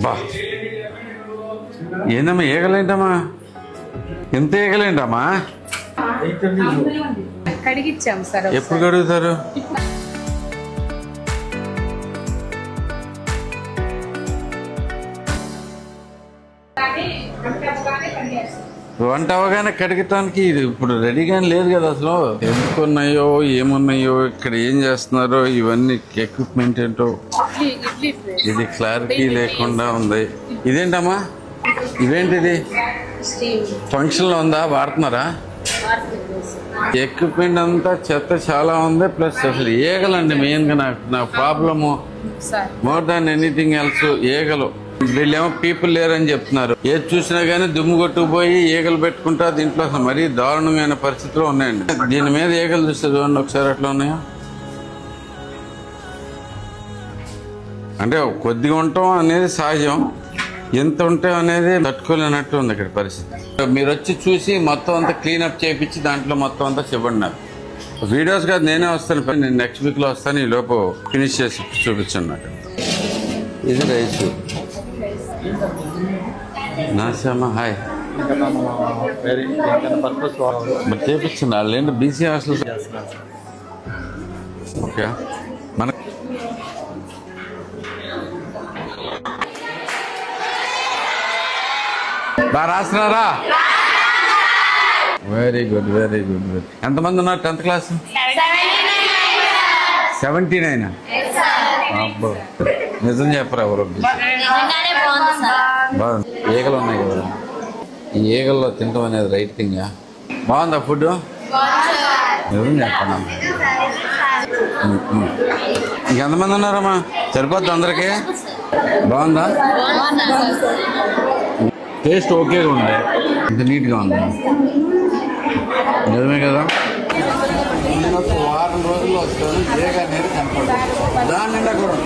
బా ఏందమ్మా ఈగలేంటమ్మా? ఎంత ఈగలేంటమ్మా? కడిగిచ్చాం సార్. ఎప్పుడు కడుగుతారు? వంట అవగానే కడగటానికి ఇది ఇప్పుడు రెడీగానే లేదు కదా అసలు. ఎందుకున్నాయో ఏమున్నాయో ఇక్కడ ఏం చేస్తున్నారో ఇవన్నీ ఎక్విప్మెంట్ ఏంటో ఇది క్లారిటీ లేకుండా ఉంది. ఇదేంటమ్మా? ఇవేంటిది? ఫంక్షన్లో ఉందా? వాడుతున్నారా? ఎక్విప్మెంట్ అంతా చెత్త చాలా ఉంది. ప్లస్ అసలు ఈగలండి మెయిన్గా నా problem more than anything else. ఈగలు. వీళ్ళేమో పీపుల్ లేరని చెప్తున్నారు. ఏది చూసినా కానీ దుమ్ము కొట్టుకుపోయి ఈగలు పెట్టుకుంటా దీంట్లో అసలు మరీ దారుణమైన పరిస్థితిలో ఉన్నాయండి. దీని మీద ఈగలు చూస్తే చూడండి ఒకసారి ఎట్లా ఉన్నాయో. అంటే కొద్దిగా ఉండటం అనేది సహజం, ఎంత ఉంటాం అనేది తట్టుకోలేనట్టు ఉంది ఇక్కడ పరిస్థితి. మీరు వచ్చి చూసి మొత్తం అంతా క్లీనప్ చేయించి దాంట్లో మొత్తం అంతా చెప్పండి. నాకు వీడియోస్ కాదు, నేనే వస్తాను. నేను నెక్స్ట్ వీక్లో వస్తాను. ఈ లోపు ఫినిష్ చేసి చూపించండి నాకు. ఇది రైస్. నాశమ్మా హాయ్. మరి చేపించండి. వాళ్ళు ఏంటి బీసీ హాస్టల్. ఓకే మన బాగా రాస్తున్నారా? Very good very good. ఎంతమంది ఉన్నారు 10th క్లాస్? 79. అబ్బో నిజం చెప్పరా ఎవరు? బాగుంది. ఈగలు ఉన్నాయి కదా, ఈ ఈగల్లో తినడం అనేది రైట్ థింగా? బాగుందా ఫుడ్? నిజం చెప్పండి. ఇంకెంతమంది ఉన్నారమ్మా? సరిపోద్ది అందరికీ? బాగుందా? టేస్ట్ ఓకేగా ఉంది, ఇంత నీట్గా ఉంది. నిజమే కదా? వారం రోజుల్లో వస్తాను. ఈగ అనేది కనపడదు దాని నిండా కూడా.